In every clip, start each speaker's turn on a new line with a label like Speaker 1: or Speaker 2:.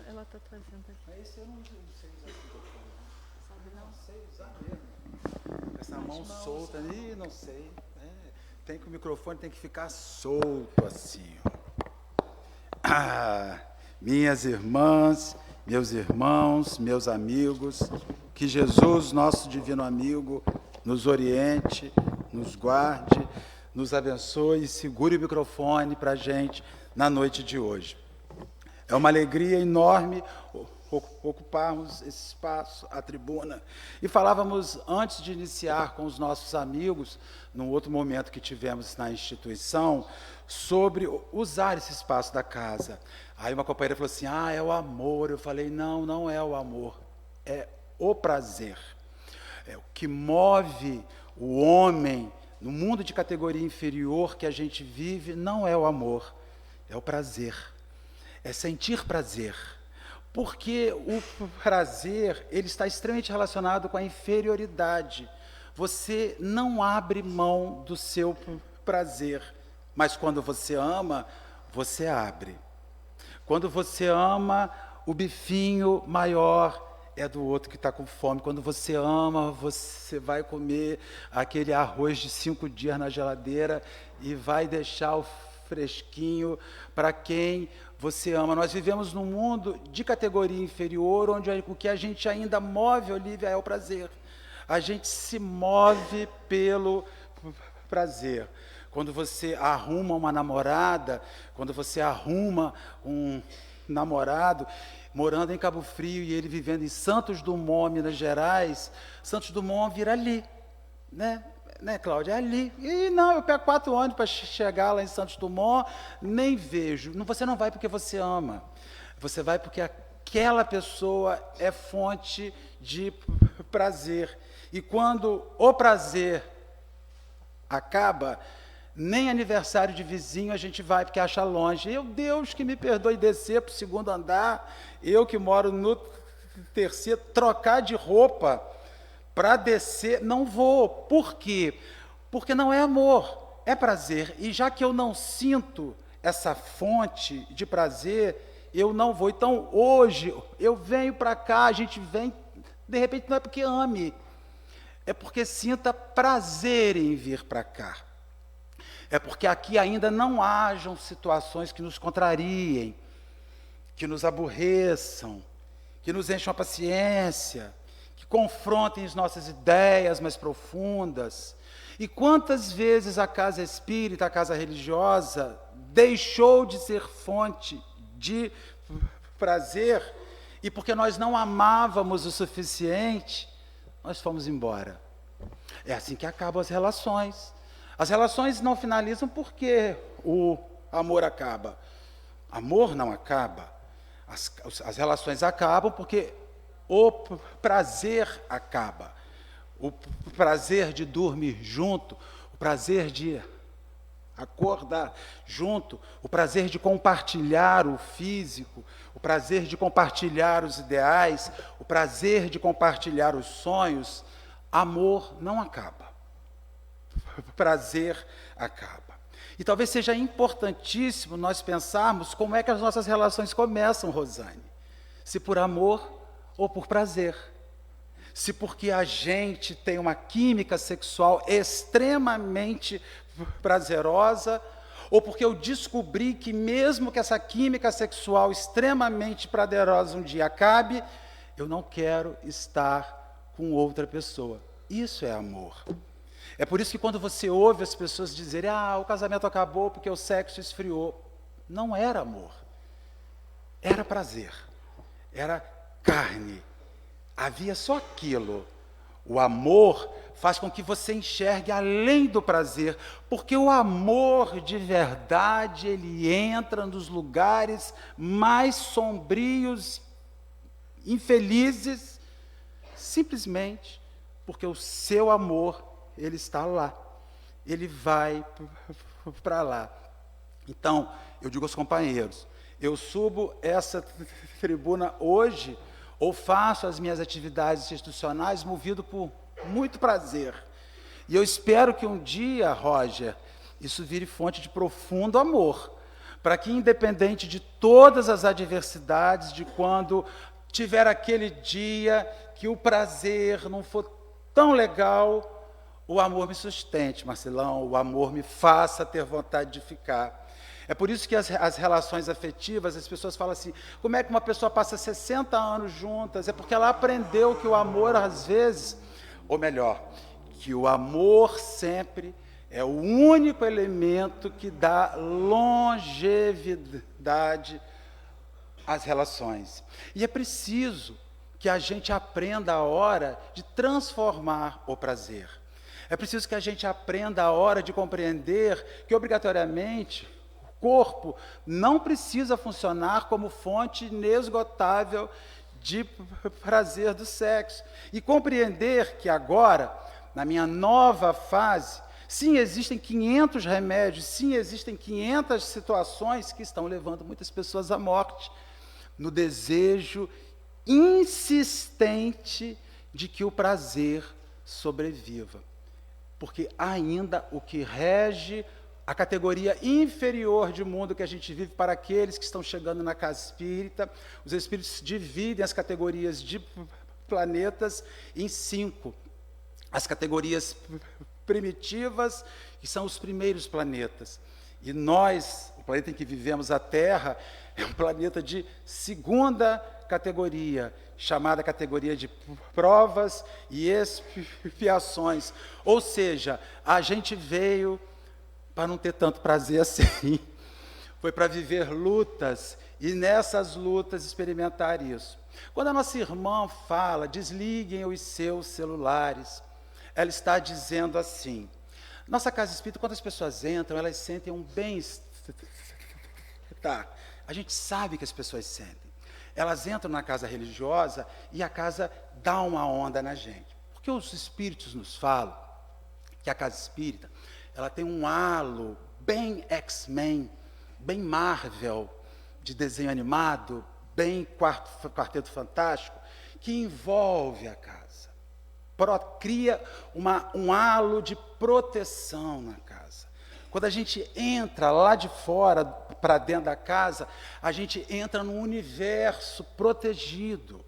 Speaker 1: ela está trazendo aqui.
Speaker 2: Esse eu não sei usar esse microfone.
Speaker 1: Sabe não?
Speaker 2: Não sei usar mesmo. Essa mão solta ali, não sei. Tem que o microfone tem que ficar solto assim, ó. Minhas irmãs, meus irmãos, meus amigos, que Jesus, nosso divino amigo, nos oriente, nos guarde, nos abençoe e segure o microfone para a gente na noite de hoje. É uma alegria enorme ocuparmos esse espaço, a tribuna. E falávamos, antes de iniciar com os nossos amigos, num outro momento que tivemos na instituição, sobre usar esse espaço da casa. Aí uma companheira falou assim, é o amor. Eu falei, não, não é o amor, é o prazer. É o que move o homem no mundo de categoria inferior que a gente vive, não é o amor, é o prazer. É sentir prazer. Porque o prazer, ele está extremamente relacionado com a inferioridade. Você não abre mão do seu prazer, mas quando você ama, você abre. Quando você ama, o bifinho maior é do outro que está com fome. Quando você ama, você vai comer aquele arroz de 5 dias na geladeira e vai deixar o fresquinho para quem você ama. Nós vivemos num mundo de categoria inferior, onde o que a gente ainda move, Olívia, é o prazer. A gente se move pelo prazer. Quando você arruma uma namorada, quando você arruma um namorado, morando em Cabo Frio e ele vivendo em Santos Dumont, Minas Gerais, Santos Dumont vira ali, né, Cláudia? É ali. E não, eu pego 4 ônibus para chegar lá em Santos Dumont, nem vejo. Você não vai porque você ama. Você vai porque aquela pessoa é fonte de prazer. E quando o prazer acaba, nem aniversário de vizinho a gente vai porque acha longe. Deus que me perdoe descer para o 2º andar, eu que moro no 3º, trocar de roupa para descer, não vou. Por quê? Porque não é amor, é prazer. E já que eu não sinto essa fonte de prazer, eu não vou. Então, hoje, eu venho para cá, a gente vem, de repente não é porque ame, é porque sinta prazer em vir para cá. É porque aqui ainda não hajam situações que nos contrariem, que nos aborreçam, que nos encham a paciência, que confrontem as nossas ideias mais profundas. E quantas vezes a casa espírita, a casa religiosa, deixou de ser fonte de prazer, e porque nós não amávamos o suficiente, nós fomos embora. É assim que acabam as relações. As relações não finalizam porque o amor acaba. Amor não acaba. As relações acabam porque o prazer acaba. O prazer de dormir junto, o prazer de acordar junto, o prazer de compartilhar o físico, o prazer de compartilhar os ideais, o prazer de compartilhar os sonhos. Amor não acaba. Prazer acaba. E talvez seja importantíssimo nós pensarmos como é que as nossas relações começam, Rosane. Se por amor ou por prazer. Se porque a gente tem uma química sexual extremamente prazerosa, ou porque eu descobri que mesmo que essa química sexual extremamente prazerosa um dia acabe, eu não quero estar com outra pessoa. Isso é amor. É por isso que quando você ouve as pessoas dizerem, o casamento acabou porque o sexo esfriou, não era amor, era prazer, era carne, havia só aquilo. O amor faz com que você enxergue além do prazer, porque o amor de verdade, ele entra nos lugares mais sombrios, infelizes, simplesmente porque o seu amor, ele está lá, ele vai para lá. Então, eu digo aos companheiros, eu subo essa tribuna hoje, ou faço as minhas atividades institucionais movido por muito prazer. E eu espero que um dia, Roger, isso vire fonte de profundo amor, para que, independente de todas as adversidades, de quando tiver aquele dia que o prazer não for tão legal, o amor me sustente, Marcelão, o amor me faça ter vontade de ficar. É por isso que as relações afetivas, as pessoas falam assim, como é que uma pessoa passa 60 anos juntas? É porque ela aprendeu que o amor, às vezes, ou melhor, que o amor sempre é o único elemento que dá longevidade às relações. E é preciso que a gente aprenda a hora de transformar o prazer. É preciso que a gente aprenda a hora de compreender que, obrigatoriamente, o corpo não precisa funcionar como fonte inesgotável de prazer do sexo. E compreender que agora, na minha nova fase, sim, existem 500 remédios, sim, existem 500 situações que estão levando muitas pessoas à morte, no desejo insistente de que o prazer sobreviva. Porque ainda o que rege a categoria inferior de mundo que a gente vive para aqueles que estão chegando na casa espírita, os espíritos dividem as categorias de planetas em 5. As categorias primitivas, que são os primeiros planetas. E nós, o planeta em que vivemos, a Terra, é um planeta de 2ª categoria, chamada categoria de provas e expiações. Ou seja, a gente veio para não ter tanto prazer assim, foi para viver lutas e nessas lutas experimentar isso. Quando a nossa irmã fala, desliguem os seus celulares, ela está dizendo assim, nossa casa espírita, quando as pessoas entram, elas sentem um bem-estar. A gente sabe que as pessoas sentem. Elas entram na casa religiosa e a casa dá uma onda na gente. Porque os espíritos nos falam que a casa espírita, ela tem um halo bem X-Men, bem Marvel, de desenho animado, bem Quarteto Fantástico, que envolve a casa. Cria um halo de proteção na casa. Quando a gente entra lá de fora para dentro da casa, a gente entra num universo protegido.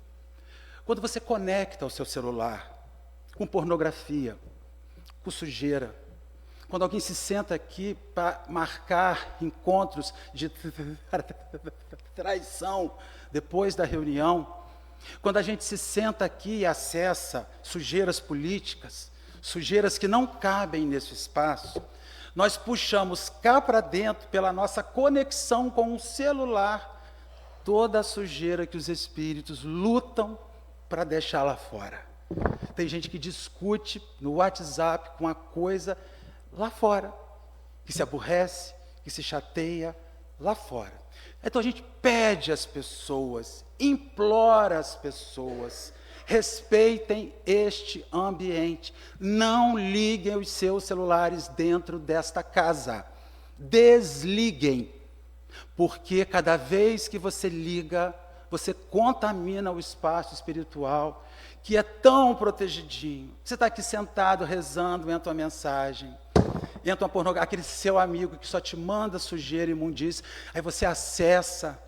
Speaker 2: Quando você conecta o seu celular com pornografia, com sujeira, quando alguém se senta aqui para marcar encontros de traição depois da reunião, quando a gente se senta aqui e acessa sujeiras políticas, sujeiras que não cabem nesse espaço, nós puxamos cá para dentro, pela nossa conexão com o celular, toda a sujeira que os espíritos lutam para deixar lá fora. Tem gente que discute no WhatsApp com a coisa lá fora, que se aborrece, que se chateia lá fora. Então a gente pede às pessoas, implora às pessoas, respeitem este ambiente, não liguem os seus celulares dentro desta casa, desliguem, porque cada vez que você liga, você contamina o espaço espiritual, que é tão protegidinho. Você está aqui sentado, rezando, entra uma mensagem, entra uma pornografia, aquele seu amigo que só te manda sujeira e imundícia, aí você acessa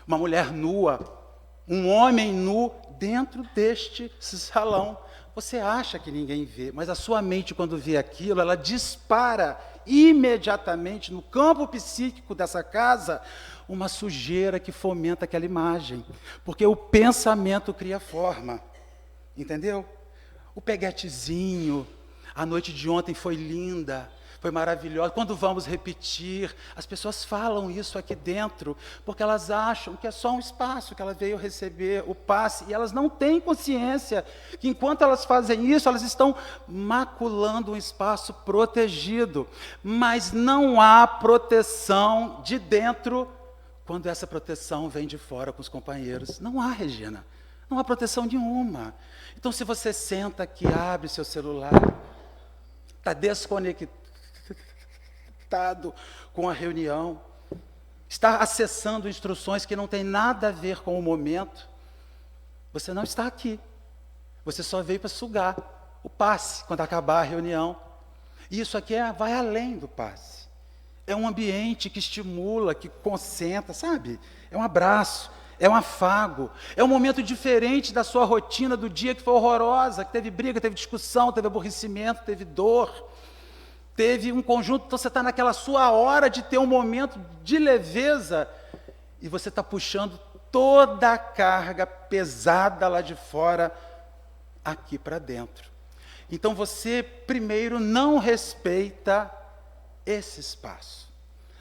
Speaker 2: uma mulher nua, um homem nu dentro deste salão. Você acha que ninguém vê, mas a sua mente, quando vê aquilo, ela dispara imediatamente no campo psíquico dessa casa uma sujeira que fomenta aquela imagem, porque o pensamento cria forma, entendeu? O peguetezinho, a noite de ontem foi linda, foi maravilhosa. Quando vamos repetir, as pessoas falam isso aqui dentro, porque elas acham que é só um espaço que ela veio receber o passe, e elas não têm consciência que enquanto elas fazem isso, elas estão maculando um espaço protegido. Mas não há proteção de dentro quando essa proteção vem de fora com os companheiros. Não há, Regina. Não há proteção nenhuma. Então, se você senta aqui, abre seu celular, está desconectado com a reunião, está acessando instruções que não têm nada a ver com o momento, você não está aqui. Você só veio para sugar o passe quando acabar a reunião. E isso aqui vai além do passe. É um ambiente que estimula, que concentra, sabe? É um abraço, é um afago, é um momento diferente da sua rotina do dia que foi horrorosa, que teve briga, teve discussão, teve aborrecimento, teve dor, teve um conjunto. Então você está naquela sua hora de ter um momento de leveza e você está puxando toda a carga pesada lá de fora, aqui para dentro. Então você, primeiro, não respeita esse espaço.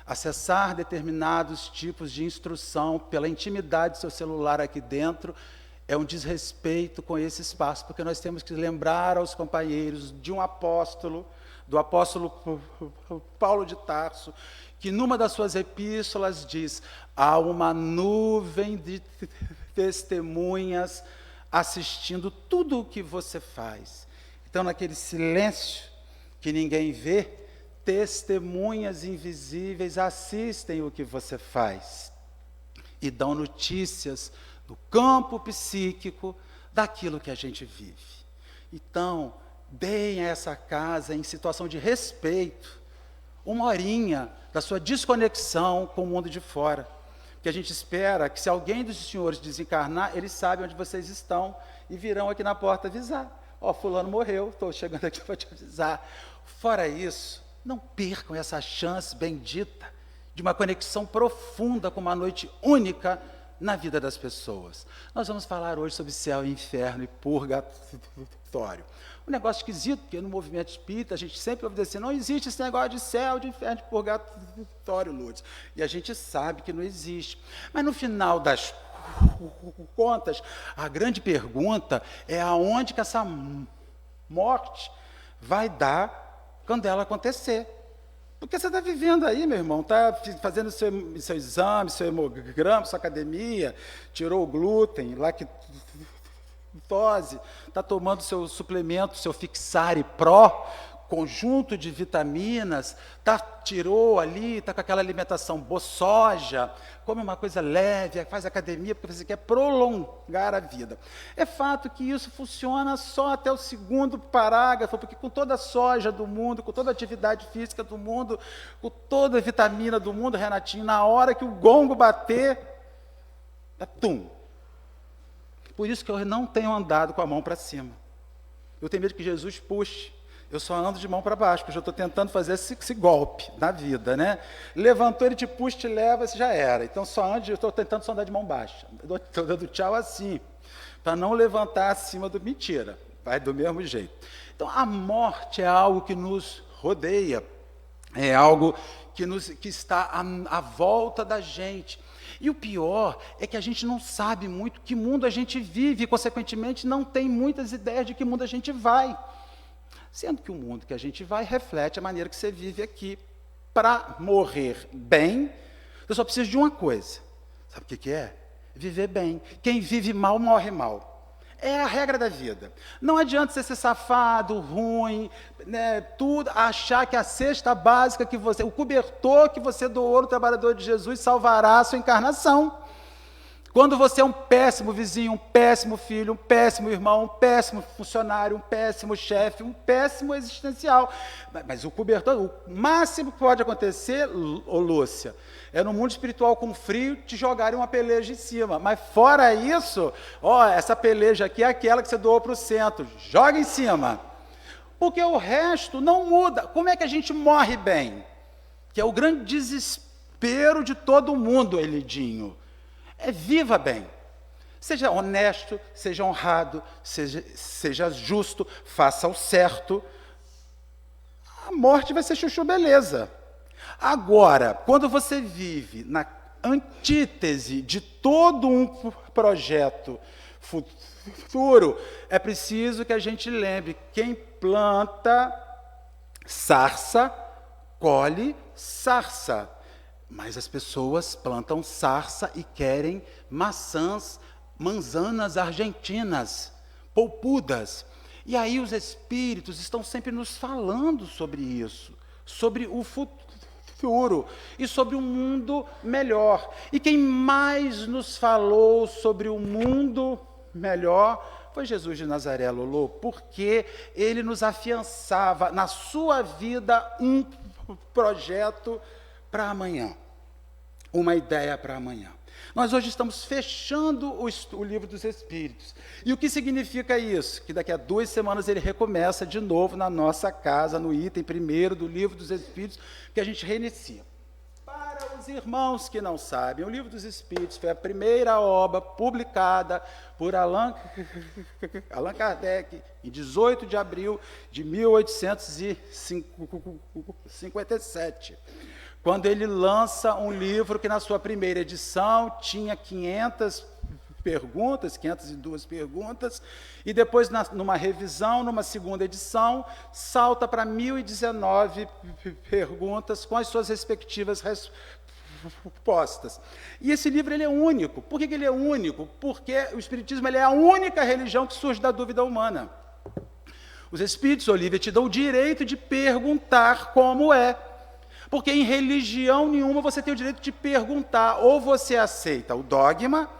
Speaker 2: Acessar determinados tipos de instrução pela intimidade do seu celular aqui dentro é um desrespeito com esse espaço, porque nós temos que lembrar aos companheiros de um apóstolo, do apóstolo Paulo de Tarso, que numa das suas epístolas diz: há uma nuvem de testemunhas assistindo tudo o que você faz. Então, naquele silêncio que ninguém vê, testemunhas invisíveis assistem o que você faz e dão notícias do campo psíquico daquilo que a gente vive. Então, deem a essa casa, em situação de respeito, uma horinha da sua desconexão com o mundo de fora. Porque a gente espera que, se alguém dos senhores desencarnar, eles sabem onde vocês estão e virão aqui na porta avisar. Ó, fulano morreu, estou chegando aqui para te avisar. Fora isso, não percam essa chance bendita de uma conexão profunda com uma noite única na vida das pessoas. Nós vamos falar hoje sobre céu e inferno e purgatório. Um negócio esquisito, porque no movimento espírita a gente sempre ouve dizer: não existe esse negócio de céu, de inferno, de purgatório, Lourdes. E a gente sabe que não existe. Mas no final das contas, a grande pergunta é aonde que essa morte vai dar quando ela acontecer. Porque você está vivendo aí, meu irmão, está fazendo seu exame, seu hemograma, sua academia, tirou o glúten, lactose, está tomando seu suplemento, seu Fixare Pro, conjunto de vitaminas, tirou ali, está com aquela alimentação boa, soja, come uma coisa leve, faz academia porque você quer prolongar a vida. É fato que isso funciona só até o segundo parágrafo, porque com toda a soja do mundo, com toda a atividade física do mundo, com toda a vitamina do mundo, Renatinho, na hora que o gongo bater, tum. Por isso que eu não tenho andado com a mão para cima. Eu tenho medo que Jesus puxe. Eu só ando de mão para baixo, porque eu estou tentando fazer esse golpe na vida, né? Levantou, ele te puxa, te leva, isso já era. Então, eu estou tentando só andar de mão baixa. Estou dando tchau assim, para não levantar acima do... Mentira, vai do mesmo jeito. Então, a morte é algo que nos rodeia, é algo que está à volta da gente. E o pior é que a gente não sabe muito que mundo a gente vive, e, consequentemente, não tem muitas ideias de que mundo a gente vai. Sendo que o mundo que a gente vai reflete a maneira que você vive aqui. Para morrer bem, você só precisa de uma coisa. Sabe o que é? Viver bem. Quem vive mal, morre mal. É a regra da vida. Não adianta você ser safado, ruim, né, tudo, achar que a cesta básica que o cobertor que você doou no trabalhador de Jesus salvará a sua encarnação. Quando você é um péssimo vizinho, um péssimo filho, um péssimo irmão, um péssimo funcionário, um péssimo chefe, um péssimo existencial. Mas o cobertor, o máximo que pode acontecer, ô Lúcia, é no mundo espiritual com frio te jogarem uma peleja em cima. Mas fora isso, essa peleja aqui é aquela que você doou para o centro, joga em cima. Porque o resto não muda. Como é que a gente morre bem? Que é o grande desespero de todo mundo, Elidinho. Viva bem, seja honesto, seja honrado, seja justo, faça o certo. A morte vai ser chuchu beleza. Agora, quando você vive na antítese de todo um projeto futuro, é preciso que a gente lembre: quem planta sarça, colhe sarça. Mas as pessoas plantam sarça e querem manzanas argentinas, polpudas. E aí os espíritos estão sempre nos falando sobre isso, sobre o futuro e sobre um mundo melhor. E quem mais nos falou sobre o mundo melhor foi Jesus de Nazaré, Lolo, porque ele nos afiançava na sua vida um projeto para amanhã. Uma ideia para amanhã. Nós hoje estamos fechando o Livro dos Espíritos. E o que significa isso? Que daqui a 2 semanas ele recomeça de novo na nossa casa, no item 1º do Livro dos Espíritos, que a gente reinicia. Para os irmãos que não sabem, o Livro dos Espíritos foi a primeira obra publicada por Allan Kardec em 18 de abril de 1857. Quando ele lança um livro que, na sua primeira edição, tinha 502 perguntas, e depois, numa revisão, numa segunda edição, salta para 1019 perguntas com as suas respectivas respostas. E esse livro ele é único. Por que ele é único? Porque o Espiritismo ele é a única religião que surge da dúvida humana. Os Espíritos, Olívia, te dão o direito de perguntar como é. Porque em religião nenhuma você tem o direito de perguntar, ou você aceita o dogma,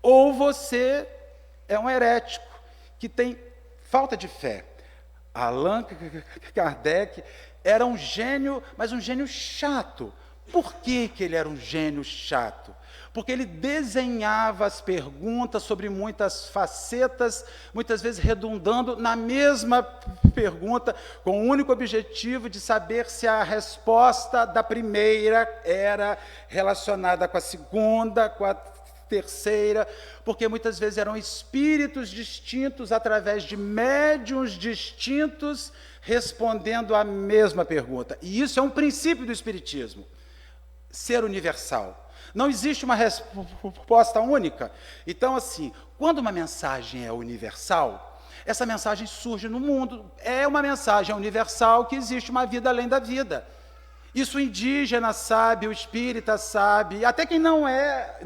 Speaker 2: ou você é um herético, que tem falta de fé. Allan Kardec era um gênio, mas um gênio chato. Por que ele era um gênio chato? Porque ele desenhava as perguntas sobre muitas facetas, muitas vezes redundando na mesma pergunta, com o único objetivo de saber se a resposta da primeira era relacionada com a segunda, com a terceira, porque muitas vezes eram espíritos distintos, através de médiuns distintos, respondendo a mesma pergunta. E isso é um princípio do Espiritismo, ser universal. Não existe uma resposta única. Então, assim, quando uma mensagem é universal, essa mensagem surge no mundo. É uma mensagem universal que existe uma vida além da vida. Isso o indígena sabe, o espírita sabe, até quem não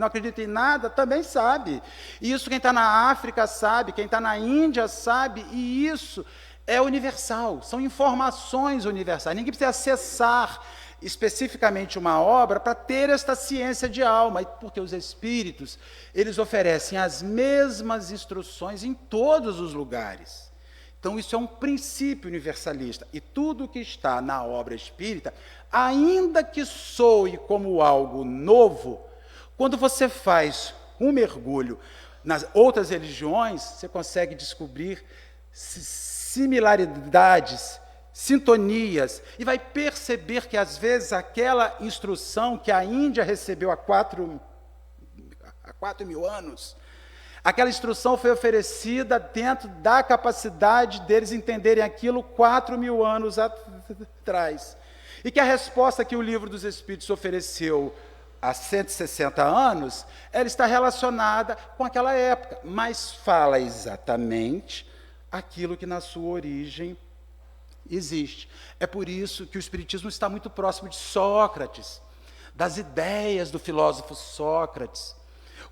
Speaker 2: acredita em nada, também sabe. E isso quem está na África sabe, quem está na Índia sabe, e isso é universal, são informações universais. Ninguém precisa acessar especificamente uma obra para ter esta ciência de alma, porque os espíritos, eles oferecem as mesmas instruções em todos os lugares. Então, isso é um princípio universalista, e tudo que está na obra espírita, ainda que soe como algo novo, quando você faz um mergulho nas outras religiões, você consegue descobrir similaridades, sintonias, e vai perceber que, às vezes, aquela instrução que a Índia recebeu há 4.000 anos, aquela instrução foi oferecida dentro da capacidade deles entenderem aquilo 4.000 anos atrás. E que a resposta que o Livro dos Espíritos ofereceu há 160 anos, ela está relacionada com aquela época, mas fala exatamente aquilo que na sua origem existe. É por isso que o Espiritismo está muito próximo de Sócrates, das ideias do filósofo Sócrates.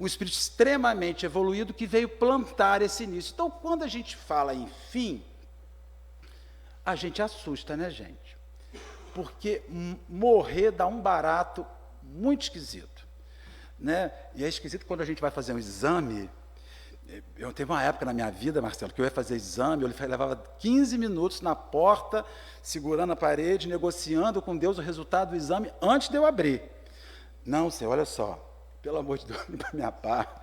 Speaker 2: Um espírito extremamente evoluído que veio plantar esse início. Então, quando a gente fala em fim, a gente assusta, né, gente? Porque morrer dá um barato muito esquisito, né? E é esquisito quando a gente vai fazer um exame. Eu teve uma época na minha vida, Marcelo, que eu ia fazer exame, eu levava 15 minutos na porta, segurando a parede, negociando com Deus o resultado do exame antes de eu abrir. Não, Senhor, olha só, pelo amor de Deus, da minha parte,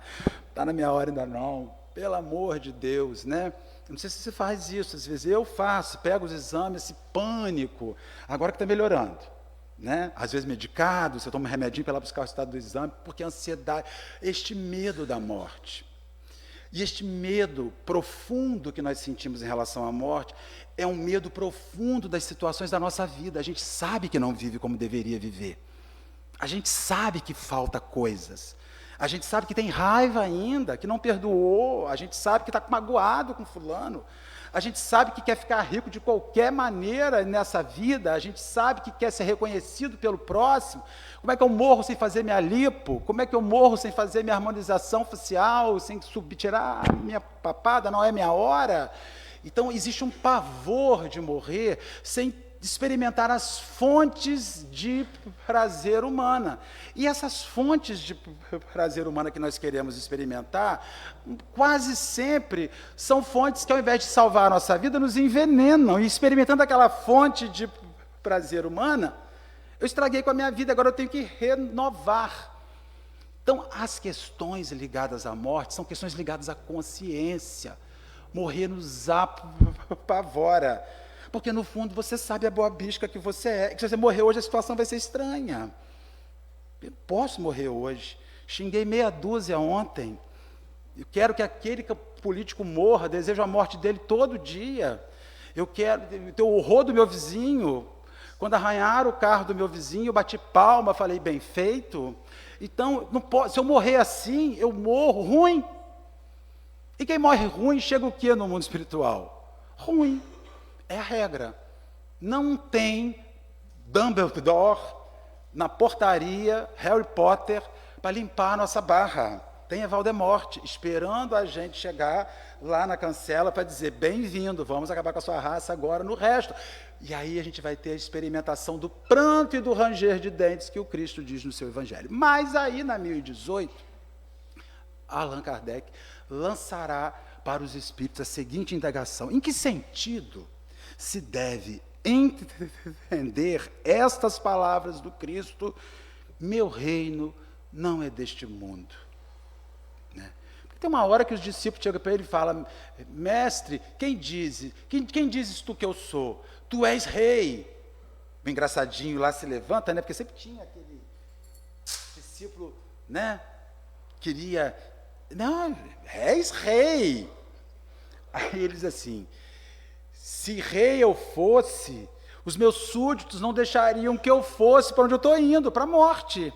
Speaker 2: está na minha hora ainda não, pelo amor de Deus, né? Eu não sei se você faz isso, às vezes eu faço, pego os exames, esse pânico, agora que está melhorando, né? Às vezes medicado, você toma um remedinho para ir lá buscar o resultado do exame, porque a ansiedade, este medo da morte. E este medo profundo que nós sentimos em relação à morte é um medo profundo das situações da nossa vida. A gente sabe que não vive como deveria viver. A gente sabe que falta coisas. A gente sabe que tem raiva ainda, que não perdoou. A gente sabe que está magoado com fulano. A gente sabe que quer ficar rico de qualquer maneira nessa vida. A gente sabe que quer ser reconhecido pelo próximo. Como é que eu morro sem fazer minha lipo? Como é que eu morro sem fazer minha harmonização facial, sem tirar a minha papada? Não é minha hora? Então, existe um pavor de morrer sem experimentar as fontes de prazer humana. E essas fontes de prazer humana que nós queremos experimentar, quase sempre são fontes que, ao invés de salvar a nossa vida, nos envenenam. E experimentando aquela fonte de prazer humana, Eu estraguei com a minha vida, agora eu tenho que renovar. Então, as questões ligadas à morte são questões ligadas à consciência. Morrer nos apavora. Porque, no fundo, você sabe a boa bisca que você é. E que se você morrer hoje, a situação vai ser estranha. Eu posso morrer hoje. Xinguei meia dúzia ontem. Eu quero que aquele político morra, desejo a morte dele todo dia. Eu quero ter o horror do meu vizinho. Quando arranharam o carro do meu vizinho, eu bati palma, falei, bem feito. Então, não pode, se eu morrer assim, eu morro ruim. E quem morre ruim, chega o quê no mundo espiritual? Ruim. É a regra. Não tem Dumbledore na portaria, Harry Potter, para limpar a nossa barra. Tem a Voldemort esperando a gente chegar lá na cancela para dizer, bem-vindo, vamos acabar com a sua raça agora no resto. E aí a gente vai ter a experimentação do pranto e do ranger de dentes que o Cristo diz no seu Evangelho. Mas aí, na 1018, Allan Kardec lançará para os espíritos a seguinte indagação: em que sentido se deve entender estas palavras do Cristo, meu reino não é deste mundo? Né? Porque tem uma hora que os discípulos chegam para ele e falam, mestre, quem dizes tu que eu sou? Tu és rei. O engraçadinho lá se levanta, né? Porque sempre tinha aquele discípulo, né? Queria, não, és rei. Aí ele diz assim, se rei eu fosse, os meus súditos não deixariam que eu fosse para onde eu estou indo, para a morte.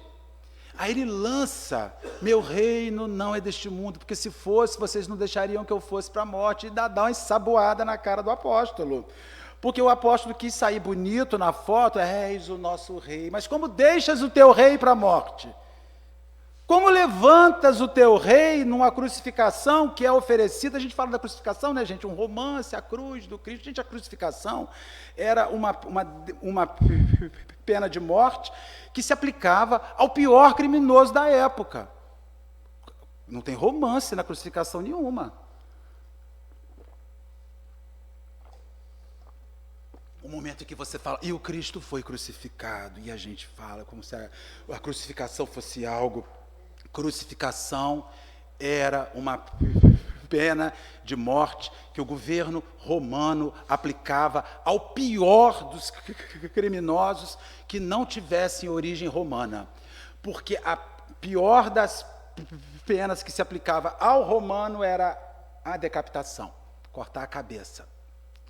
Speaker 2: Aí ele lança, meu reino não é deste mundo, porque se fosse, vocês não deixariam que eu fosse para a morte, e dá uma ensaboada na cara do apóstolo. Porque o apóstolo quis sair bonito na foto, és o nosso rei, mas como deixas o teu rei para a morte? Como levantas o teu rei numa crucificação que é oferecida? A gente fala da crucificação, né, gente? Um romance, a cruz do Cristo. Gente, a crucificação era uma pena de morte que se aplicava ao pior criminoso da época. Não tem romance na crucificação nenhuma. O momento em que você fala, e o Cristo foi crucificado, e a gente fala como se a crucificação fosse algo. Crucificação era uma pena de morte que o governo romano aplicava ao pior dos criminosos que não tivessem origem romana. Porque a pior das penas que se aplicava ao romano era a decapitação, cortar a cabeça.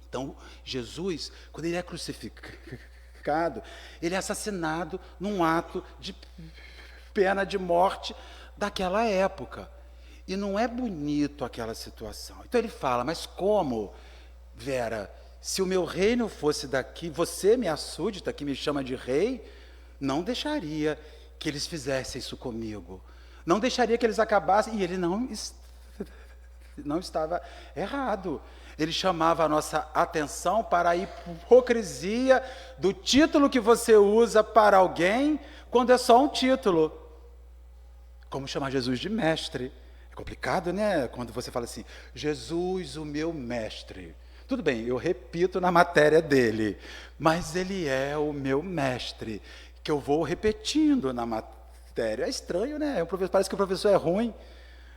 Speaker 2: Então, Jesus, quando ele é crucificado, ele é assassinado num ato de pena de morte daquela época. E não é bonito aquela situação. Então ele fala, mas como, Vera, se o meu reino fosse daqui, você, minha súdita, que me chama de rei, não deixaria que eles fizessem isso comigo. Não deixaria que eles acabassem, e ele não estava errado. Ele chamava a nossa atenção para a hipocrisia do título que você usa para alguém, quando é só um título. Como chamar Jesus de mestre? É complicado, né? Quando você fala assim, Jesus, o meu mestre. Tudo bem, eu repito na matéria dele, mas ele é o meu mestre, que eu vou repetindo na matéria. É estranho, né? Parece que o professor é ruim.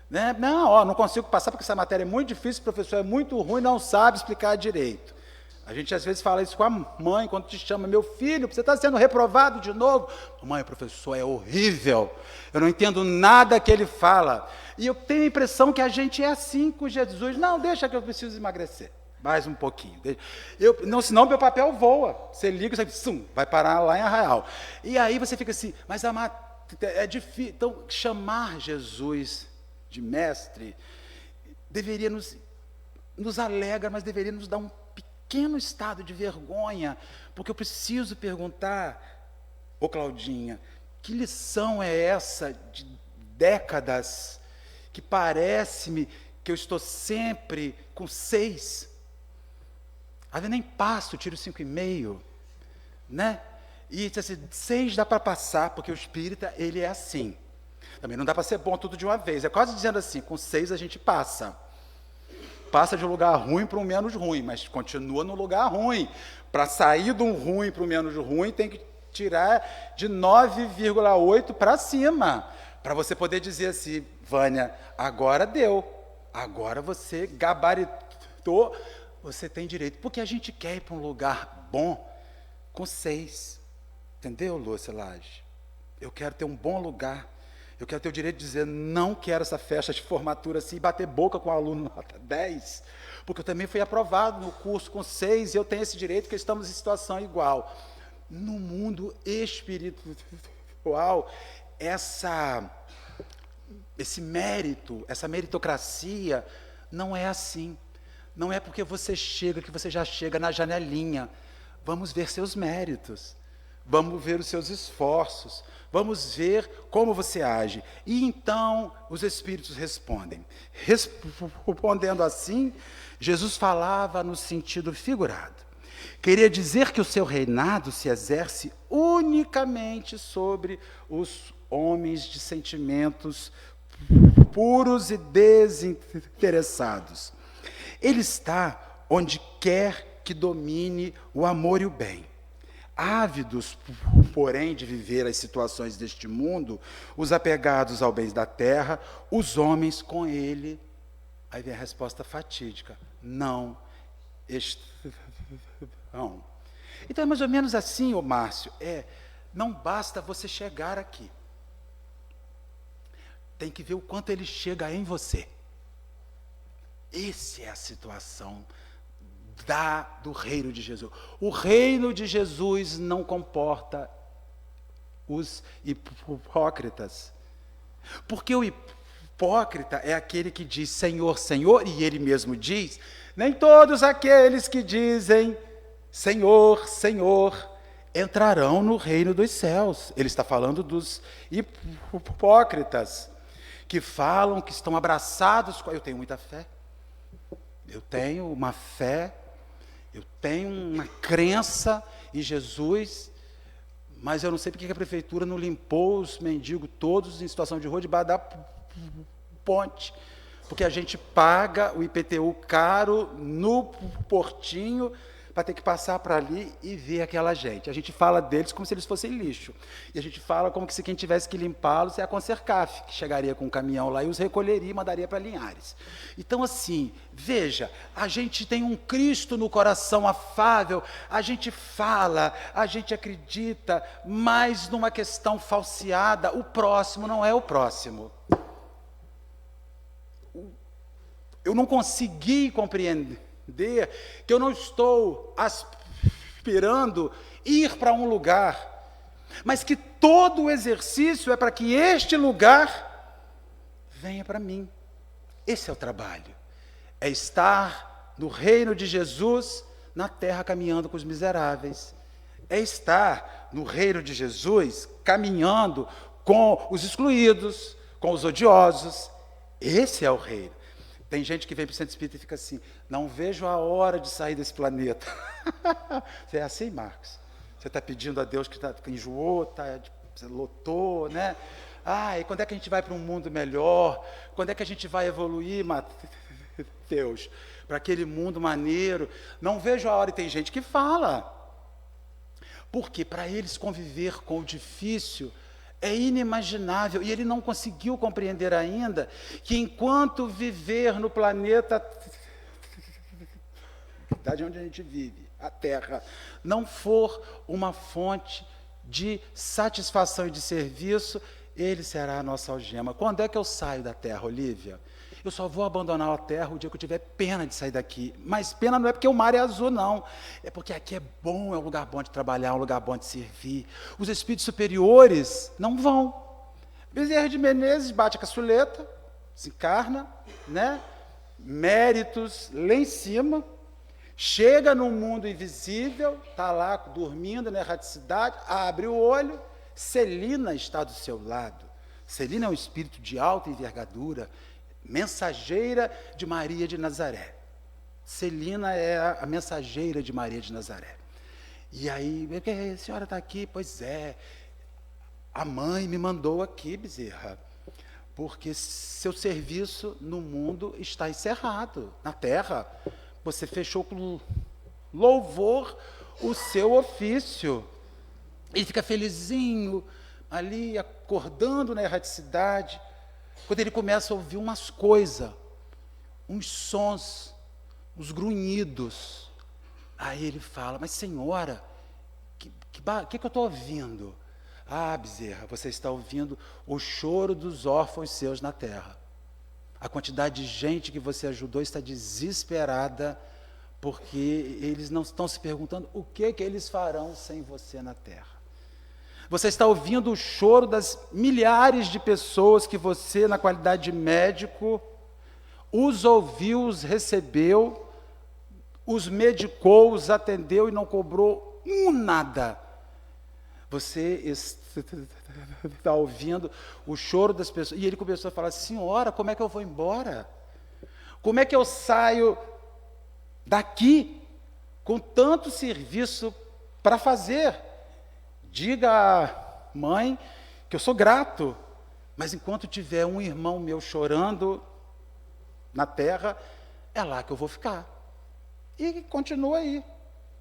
Speaker 2: Né? Não consigo passar porque essa matéria é muito difícil, o professor é muito ruim, não sabe explicar direito. A gente às vezes fala isso com a mãe, quando te chama, meu filho, você está sendo reprovado de novo. Mãe, o professor é horrível, eu não entendo nada que ele fala. E eu tenho a impressão que a gente é assim com Jesus. Não, deixa que eu preciso emagrecer, mais um pouquinho. Senão meu papel voa. Você liga, você vai parar lá em Arraial. E aí você fica assim, mas é difícil. Então, chamar Jesus de mestre deveria nos alegra, mas deveria nos dar um pequeno estado de vergonha, porque eu preciso perguntar, ô Claudinha, que lição é essa de décadas que parece-me que eu estou sempre com 6? Às vezes nem passo, tiro 5,5, né? E assim, 6 dá para passar, porque o espírita, ele é assim. Também não dá para ser bom tudo de uma vez. É quase dizendo assim, com 6 a gente passa. Passa de um lugar ruim para um menos ruim, mas continua no lugar ruim. Para sair de um ruim para um menos ruim, tem que tirar de 9,8 para cima, para você poder dizer assim, Vânia, agora deu, agora você gabaritou, você tem direito, porque a gente quer ir para um lugar bom com 6, entendeu, Lúcia Lage? Eu quero ter um bom lugar, eu quero ter o direito de dizer, não quero essa festa de formatura assim, e bater boca com o aluno nota 10, porque eu também fui aprovado no curso com 6, e eu tenho esse direito, porque estamos em situação igual. No mundo espiritual, esse mérito, essa meritocracia, não é assim. Não é porque você chega, que você já chega na janelinha. Vamos ver seus méritos, vamos ver os seus esforços, vamos ver como você age. E então os Espíritos respondem. Respondendo assim, Jesus falava no sentido figurado. Queria dizer que o seu reinado se exerce unicamente sobre os homens de sentimentos puros e desinteressados. Ele está onde quer que domine o amor e o bem. Ávidos, porém, de viver as situações deste mundo, os apegados ao bem da terra, os homens com ele. Aí vem a resposta fatídica: não estão. Então é mais ou menos assim, ô Márcio, não basta você chegar aqui. Tem que ver o quanto ele chega em você. Essa é a situação do reino de Jesus. O reino de Jesus não comporta os hipócritas. Porque o hipócrita é aquele que diz Senhor, Senhor, e ele mesmo diz, nem todos aqueles que dizem Senhor, Senhor, entrarão no reino dos céus. Ele está falando dos hipócritas, que falam que estão abraçados com... Eu tenho muita fé. Eu tenho uma fé, eu tenho uma crença em Jesus, mas eu não sei porque que a prefeitura não limpou os mendigos todos em situação de rua debaixo da ponte, porque a gente paga o IPTU caro no portinho para ter que passar para ali e ver aquela gente. A gente fala deles como se eles fossem lixo. E a gente fala como que se quem tivesse que limpá-los é a Consercaf, que chegaria com um caminhão lá e os recolheria e mandaria para Linhares. Então, assim, veja, a gente tem um Cristo no coração afável, a gente fala, a gente acredita, mas numa questão falseada, o próximo não é o próximo. Eu não consegui compreender que eu não estou aspirando ir para um lugar, mas que todo o exercício é para que este lugar venha para mim. Esse é o trabalho, é estar no reino de Jesus, na terra caminhando com os miseráveis, é estar no reino de Jesus caminhando com os excluídos, com os odiosos. Esse é o reino. Tem gente que vem para o centro espírita e fica assim, não vejo a hora de sair desse planeta. Você é assim, Marcos? Você está pedindo a Deus que enjoou, você lotou, né? E quando é que a gente vai para um mundo melhor? Quando é que a gente vai evoluir, Mateus? Para aquele mundo maneiro. Não vejo a hora, e tem gente que fala. Porque para eles conviver com o difícil é inimaginável, e ele não conseguiu compreender ainda que enquanto viver no planeta de onde a gente vive, a Terra, não for uma fonte de satisfação e de serviço, ele será a nossa algema. Quando é que eu saio da Terra, Olívia? Eu só vou abandonar a terra o dia que eu tiver pena de sair daqui. Mas pena não é porque o mar é azul, não. É porque aqui é bom, é um lugar bom de trabalhar, é um lugar bom de servir. Os espíritos superiores não vão. Bezerra de Menezes bate a caçuleta, se encarna, né? Méritos lá em cima, chega no mundo invisível, está lá dormindo na erraticidade, abre o olho, Celina está do seu lado. Celina é um espírito de alta envergadura, mensageira de Maria de Nazaré. Celina é a mensageira de Maria de Nazaré. E aí, a senhora está aqui? Pois é, a mãe me mandou aqui, Bezerra, porque seu serviço no mundo está encerrado, na terra. Você fechou com louvor o seu ofício. Ele fica felizinho ali, acordando na erraticidade, quando ele começa a ouvir umas coisas, uns sons, uns grunhidos. Aí ele fala, mas senhora, que eu estou ouvindo? Ah, Bezerra, você está ouvindo o choro dos órfãos seus na terra. A quantidade de gente que você ajudou está desesperada, porque eles não estão se perguntando o que eles farão sem você na terra. Você está ouvindo o choro das milhares de pessoas que você, na qualidade de médico, os ouviu, os recebeu, os medicou, os atendeu e não cobrou nada. Você está ouvindo o choro das pessoas. E ele começou a falar, senhora, como é que eu vou embora? Como é que eu saio daqui com tanto serviço para fazer? Diga à mãe que eu sou grato, mas enquanto tiver um irmão meu chorando na terra, é lá que eu vou ficar. E continua aí.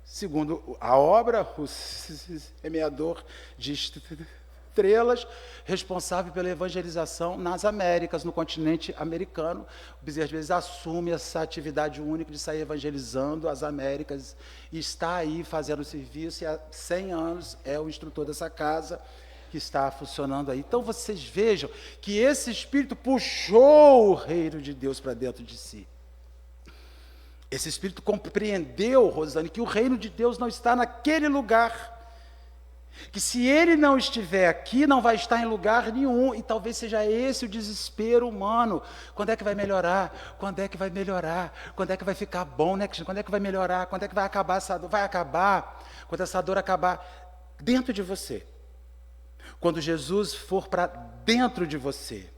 Speaker 2: Segundo a obra, o semeador de estrelas, responsável pela evangelização nas Américas, no continente americano. O Bezerra às vezes assume essa atividade única de sair evangelizando as Américas e está aí fazendo serviço, e há 100 anos é o instrutor dessa casa que está funcionando aí. Então vocês vejam que esse Espírito puxou o reino de Deus para dentro de si. Esse Espírito compreendeu, Rosane, que o reino de Deus não está naquele lugar, que se ele não estiver aqui, não vai estar em lugar nenhum, e talvez seja esse o desespero humano. Quando é que vai melhorar? Quando é que vai melhorar? Quando é que vai ficar bom, né, Cristian? Quando é que vai melhorar? Quando é que vai acabar essa dor? Vai acabar quando essa dor acabar dentro de você. Quando Jesus for para dentro de você.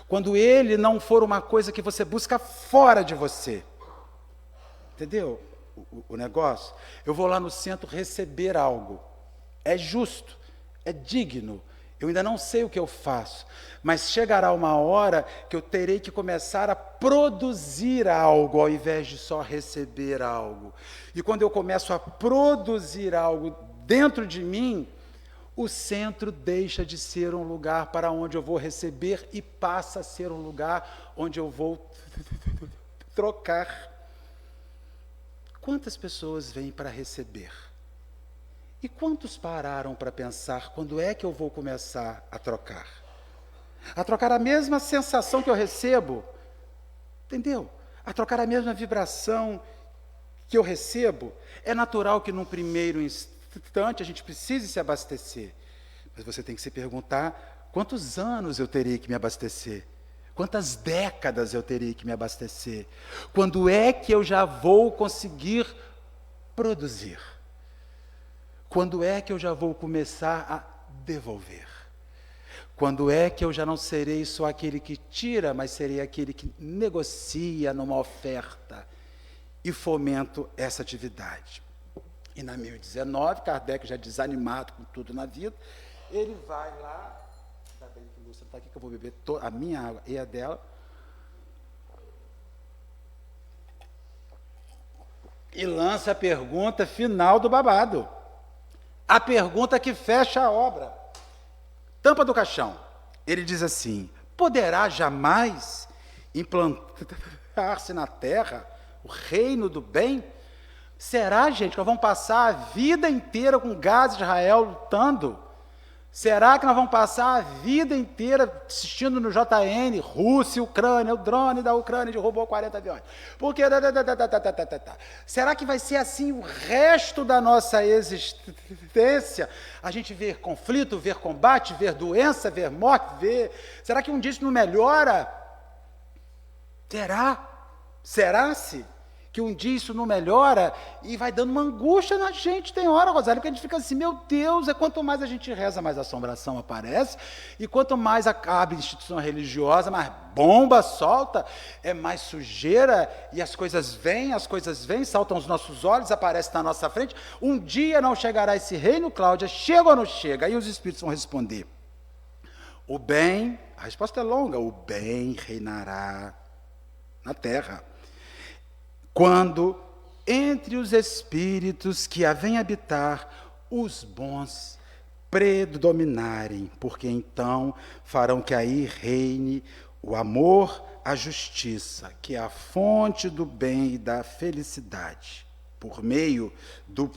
Speaker 2: Quando ele não for uma coisa que você busca fora de você. Entendeu o negócio? Eu vou lá no centro receber algo. É justo, é digno. Eu ainda não sei o que eu faço, mas chegará uma hora que eu terei que começar a produzir algo, ao invés de só receber algo. E quando eu começo a produzir algo dentro de mim, o centro deixa de ser um lugar para onde eu vou receber e passa a ser um lugar onde eu vou trocar. Quantas pessoas vêm para receber? E quantos pararam para pensar, quando é que eu vou começar a trocar? A trocar a mesma sensação que eu recebo, entendeu? A trocar a mesma vibração que eu recebo. É natural que num primeiro instante a gente precise se abastecer, mas você tem que se perguntar, quantos anos eu terei que me abastecer? Quantas décadas eu terei que me abastecer? Quando é que eu já vou conseguir produzir? Quando é que eu já vou começar a devolver? Quando é que eu já não serei só aquele que tira, mas serei aquele que negocia numa oferta e fomento essa atividade? E na 1019, Kardec já desanimado com tudo na vida, ele vai lá, ainda bem que o Lúcio está aqui, que eu vou beber a minha água e a dela, e lança a pergunta final do babado. A pergunta que fecha a obra. Tampa do caixão. Ele diz assim, poderá jamais implantar-se na terra o reino do bem? Será, gente, que nós vamos passar a vida inteira com Gaza e Israel lutando? Será que nós vamos passar a vida inteira assistindo no JN, Rússia e Ucrânia, o drone da Ucrânia derrubou 40 aviões? Porque... Será que vai ser assim o resto da nossa existência? A gente ver conflito, ver combate, ver doença, ver morte, ver... Será que um dia isso não melhora? Será-se que um dia isso não melhora e vai dando uma angústia na gente, tem hora, Rosário, porque a gente fica assim, meu Deus, quanto mais a gente reza, mais assombração aparece, e quanto mais acaba a instituição religiosa, mais bomba solta, é mais sujeira, e as coisas vêm, saltam aos nossos olhos, aparecem na nossa frente. Um dia não chegará esse reino, Cláudia, chega ou não chega? Aí os espíritos vão responder. O bem, a resposta é longa, o bem reinará na terra. Quando, entre os espíritos que a vêm habitar, os bons predominarem, porque então farão que aí reine o amor, a justiça, que é a fonte do bem e da felicidade, por meio do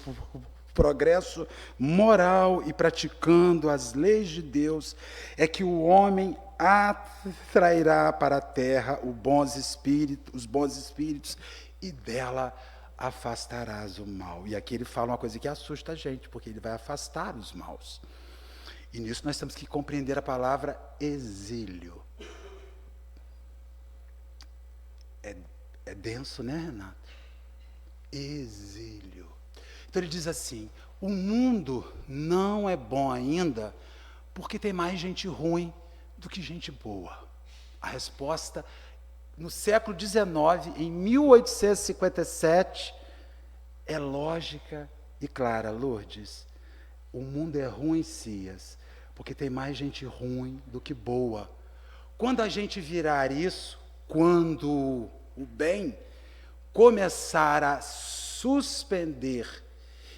Speaker 2: progresso moral e praticando as leis de Deus, é que o homem atrairá para a terra os bons espíritos e dela afastarás o mal. E aqui ele fala uma coisa que assusta a gente, porque ele vai afastar os maus. E nisso nós temos que compreender a palavra exílio. É denso, né, Renato? Exílio. Então ele diz assim, o mundo não é bom ainda porque tem mais gente ruim do que gente boa. A resposta, no século XIX, em 1857, é lógica e clara, Lourdes. O mundo é ruim, Cias, porque tem mais gente ruim do que boa. Quando a gente virar isso, quando o bem começar a suspender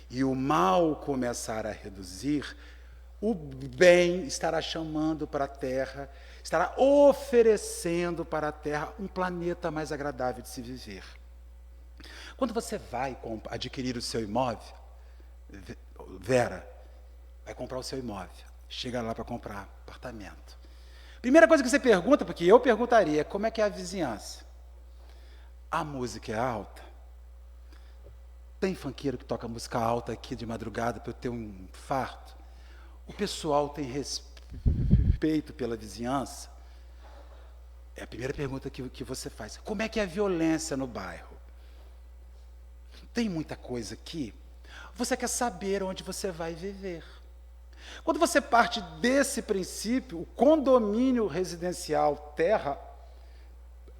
Speaker 2: e o mal começar a reduzir, o bem estará chamando para a Terra, estará oferecendo para a Terra um planeta mais agradável de se viver. Quando você vai adquirir o seu imóvel, Vera, vai comprar o seu imóvel, chega lá para comprar apartamento. Primeira coisa que você pergunta, porque eu perguntaria, como é que é a vizinhança? A música é alta? Tem funkeiro que toca música alta aqui de madrugada para eu ter um infarto? O pessoal tem respeito pela vizinhança? É a primeira pergunta que você faz. Como é que é a violência no bairro? Tem muita coisa aqui. Você quer saber onde você vai viver. Quando você parte desse princípio, o condomínio residencial Terra,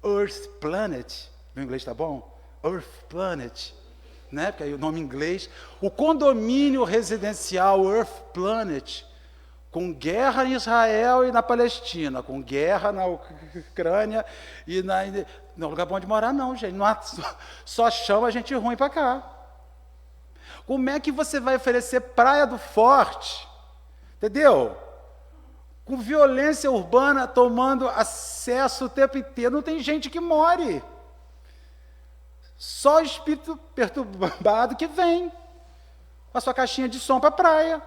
Speaker 2: Earth Planet, meu inglês está bom? Earth Planet, né? Porque aí o nome em inglês, o condomínio residencial Earth Planet, com guerra em Israel e na Palestina, com guerra na Ucrânia e não é lugar bom de morar não, gente, não há, só chama gente ruim para cá. Como é que você vai oferecer Praia do Forte, entendeu? Com violência urbana tomando acesso o tempo inteiro, não tem gente que more. Só o espírito perturbado que vem com a sua caixinha de som para a praia,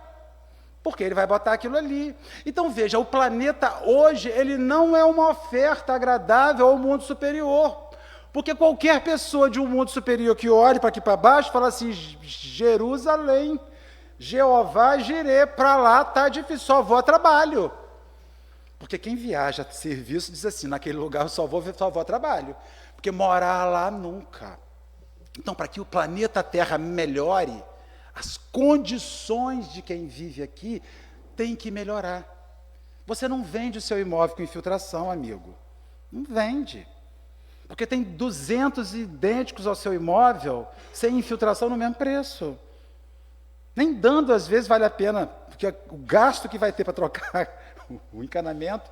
Speaker 2: porque ele vai botar aquilo ali. Então veja, o planeta hoje, ele não é uma oferta agradável ao mundo superior, porque qualquer pessoa de um mundo superior que olhe para aqui para baixo, fala assim, Jerusalém, Jeová, Jirê, para lá está difícil, só vou a trabalho. Porque quem viaja a serviço diz assim, naquele lugar eu só vou a trabalho, porque morar lá nunca. Então, para que o planeta Terra melhore, as condições de quem vive aqui têm que melhorar. Você não vende o seu imóvel com infiltração, amigo. Não vende. Porque tem 200 idênticos ao seu imóvel, sem infiltração no mesmo preço. Nem dando, às vezes, vale a pena, porque o gasto que vai ter para trocar o encanamento,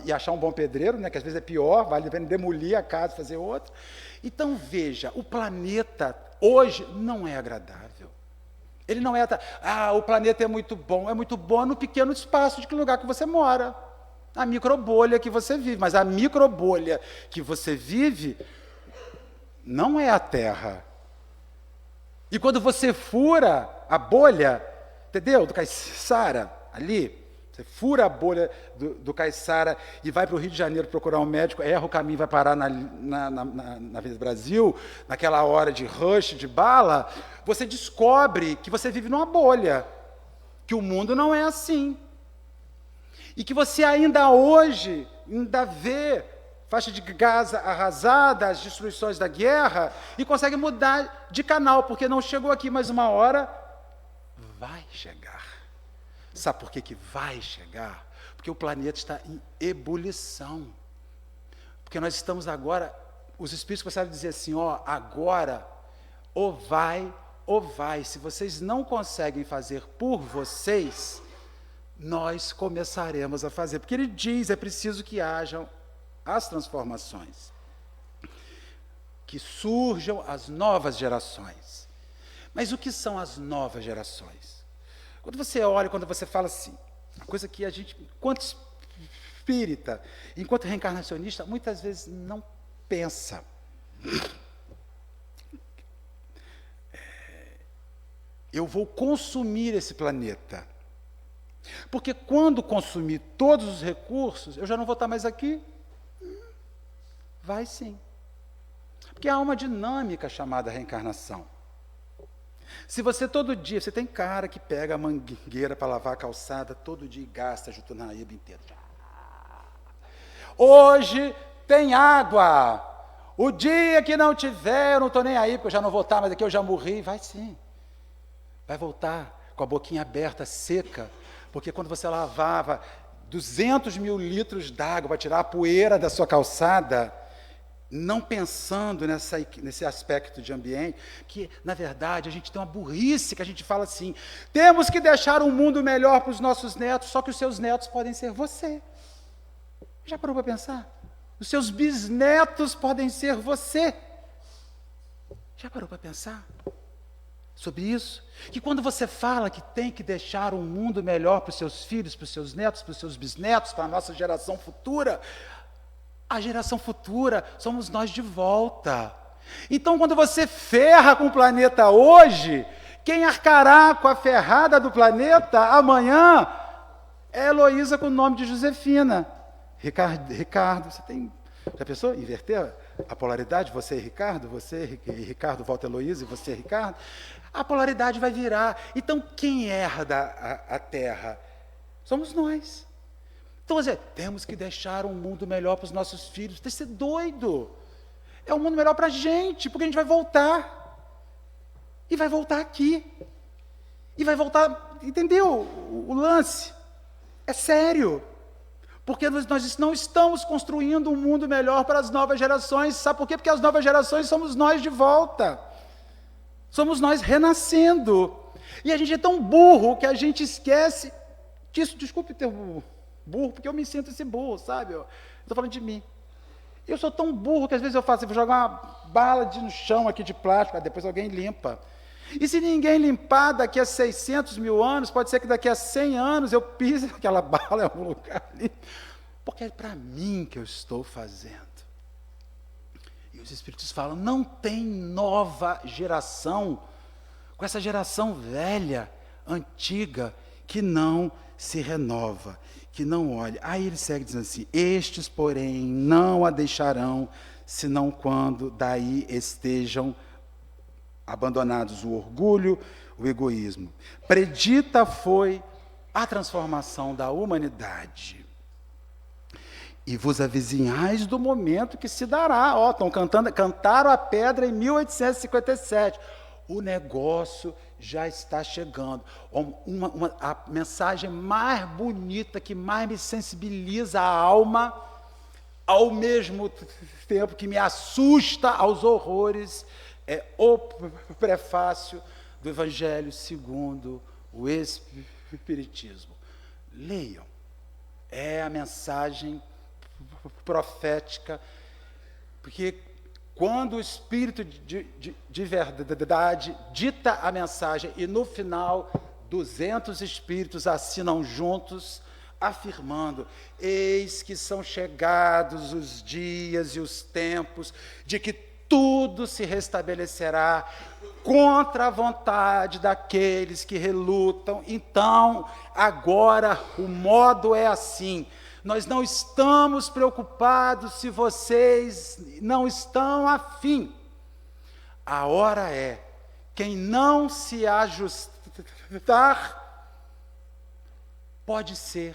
Speaker 2: e achar um bom pedreiro, né, que às vezes é pior, vale a pena demolir a casa e fazer outra. Então, veja, o planeta hoje não é agradável. Ele não é, o planeta é muito bom no pequeno espaço de lugar que você mora, a microbolha que você vive, mas a microbolha que você vive não é a Terra. E quando você fura a bolha, entendeu, do Caiçara, ali, você fura a bolha do Caiçara e vai para o Rio de Janeiro procurar um médico, erra o caminho, vai parar na Avenida Brasil, naquela hora de rush, de bala, você descobre que você vive numa bolha, que o mundo não é assim. E que você ainda hoje, vê faixa de Gaza arrasada, as destruições da guerra, e consegue mudar de canal, porque não chegou aqui, mas uma hora vai chegar. Sabe por que vai chegar? Porque o planeta está em ebulição. Porque nós estamos agora, os espíritos começaram a dizer assim, agora, ou vai, se vocês não conseguem fazer por vocês, nós começaremos a fazer. Porque ele diz, é preciso que hajam as transformações, que surjam as novas gerações. Mas o que são as novas gerações? Quando você olha, quando você fala assim, uma coisa que a gente, enquanto espírita, enquanto reencarnacionista, muitas vezes não pensa. Eu vou consumir esse planeta. Porque quando consumir todos os recursos, eu já não vou estar mais aqui? Vai sim. Porque há uma dinâmica chamada reencarnação. Se você todo dia, você tem cara que pega a mangueira para lavar a calçada todo dia e gasta Jutunaíba inteiro. Hoje tem água. O dia que não tiver, eu não estou nem aí, porque eu já não vou estar, mas aqui eu já morri. Vai sim. Vai voltar com a boquinha aberta, seca, porque quando você lavava 200 mil litros d'água para tirar a poeira da sua calçada, não pensando nesse aspecto de ambiente, que, na verdade, a gente tem uma burrice, que a gente fala assim, temos que deixar um mundo melhor para os nossos netos, só que os seus netos podem ser você. Já parou para pensar? Os seus bisnetos podem ser você. Já parou para pensar sobre isso? Que quando você fala que tem que deixar um mundo melhor para os seus filhos, para os seus netos, para os seus bisnetos, para a nossa geração futura, a geração futura somos nós de volta. Então, quando você ferra com o planeta hoje, quem arcará com a ferrada do planeta amanhã é Heloísa com o nome de Josefina. Ricardo, você tem... Já pensou? Inverter a polaridade? Você é Ricardo, você e Ricardo volta Heloísa e você é Ricardo. A polaridade vai virar. Então, quem herda a Terra? Somos nós. Então, temos que deixar um mundo melhor para os nossos filhos. Tem que ser doido. É um mundo melhor para a gente, porque a gente vai voltar. E vai voltar aqui. E vai voltar... Entendeu o lance? É sério. Porque nós não estamos construindo um mundo melhor para as novas gerações. Sabe por quê? Porque as novas gerações somos nós de volta. Somos nós renascendo. E a gente é tão burro que a gente esquece disso. Desculpe ter burro, porque eu me sinto esse burro, sabe? Eu estou falando de mim. Eu sou tão burro que às vezes eu faço, eu vou jogar uma bala no chão aqui de plástico, depois alguém limpa. E se ninguém limpar daqui a 600 mil anos, pode ser que daqui a 100 anos eu pise aquela bala em algum lugar ali. Porque é para mim que eu estou fazendo. E os Espíritos falam, não tem nova geração, com essa geração velha, antiga, que não se renova, que não olha. Aí ele segue dizendo assim, estes, porém, não a deixarão, senão quando daí estejam abandonados o orgulho, o egoísmo. Predita foi a transformação da humanidade. E vos avizinhais do momento que se dará. Estão cantaram a pedra em 1857. O negócio já está chegando. A mensagem mais bonita, que mais me sensibiliza a alma, ao mesmo tempo que me assusta aos horrores, é o prefácio do Evangelho segundo o Espiritismo. Leiam. É a mensagem profética, porque quando o Espírito de verdade dita a mensagem e no final 200 espíritos assinam juntos, afirmando, eis que são chegados os dias e os tempos de que tudo se restabelecerá contra a vontade daqueles que relutam. Então, agora o modo é assim, nós não estamos preocupados se vocês não estão afim. A hora é, quem não se ajustar, pode ser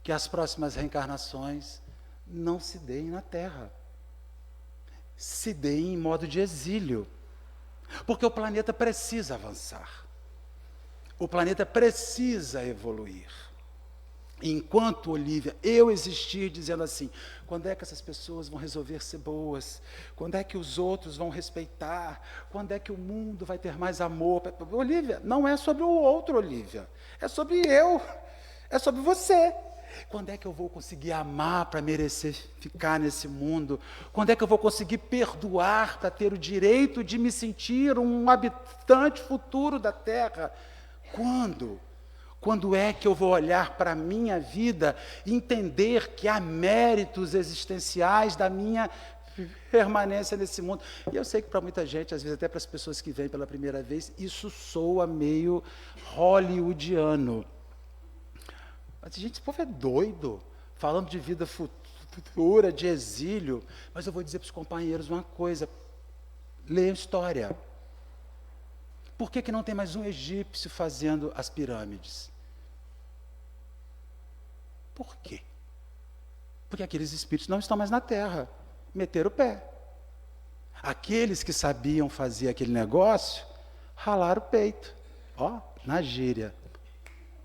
Speaker 2: que as próximas reencarnações não se deem na Terra, se deem em modo de exílio, porque o planeta precisa avançar, o planeta precisa evoluir. Enquanto, Olívia, eu existir dizendo assim, quando é que essas pessoas vão resolver ser boas? Quando é que os outros vão respeitar? Quando é que o mundo vai ter mais amor? Olívia, não é sobre o outro, Olívia, é sobre eu, é sobre você. Quando é que eu vou conseguir amar para merecer ficar nesse mundo? Quando é que eu vou conseguir perdoar para ter o direito de me sentir um habitante futuro da Terra? Quando? Quando é que eu vou olhar para a minha vida e entender que há méritos existenciais da minha permanência nesse mundo? E eu sei que para muita gente, às vezes até para as pessoas que vêm pela primeira vez, isso soa meio hollywoodiano. Mas, gente, esse povo é doido, falando de vida futura, de exílio. Mas eu vou dizer para os companheiros uma coisa: leiam história. Por que não tem mais um egípcio fazendo as pirâmides? Por quê? Porque aqueles espíritos não estão mais na terra, meteram o pé. Aqueles que sabiam fazer aquele negócio, ralaram o peito. Ó, na gíria.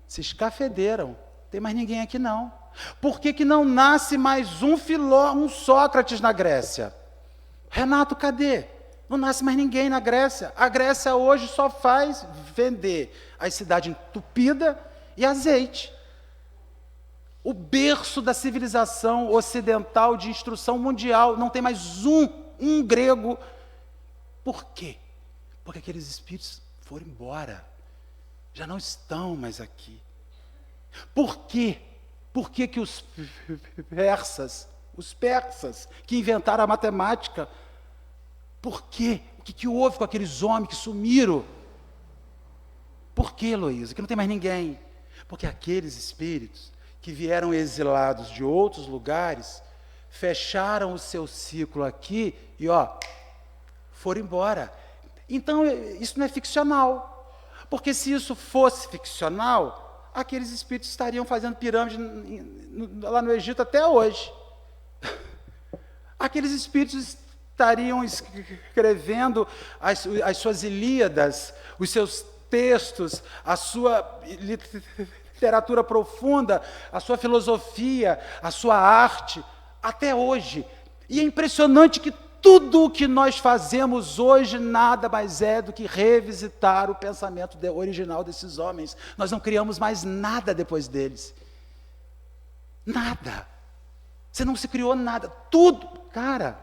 Speaker 2: Se escafederam. Tem mais ninguém aqui não. Por que não nasce mais um Sócrates na Grécia? Renato, cadê? Não nasce mais ninguém na Grécia. A Grécia hoje só faz vender a cidade entupida e azeite. O berço da civilização ocidental de instrução mundial. Não tem mais um grego. Por quê? Porque aqueles espíritos foram embora. Já não estão mais aqui. Por quê? Por que os persas que inventaram a matemática, por quê? O que houve com aqueles homens que sumiram? Por quê, Heloísa? Que não tem mais ninguém. Porque aqueles espíritos que vieram exilados de outros lugares, fecharam o seu ciclo aqui e, foram embora. Então, isso não é ficcional. Porque se isso fosse ficcional, aqueles espíritos estariam fazendo pirâmide lá no Egito até hoje. Aqueles espíritos estariam escrevendo as suas Ilíadas, os seus textos, a sua literatura profunda, a sua filosofia, a sua arte, até hoje. E é impressionante que tudo o que nós fazemos hoje nada mais é do que revisitar o pensamento original desses homens. Nós não criamos mais nada depois deles. Nada. Você não se criou nada. Tudo. Cara,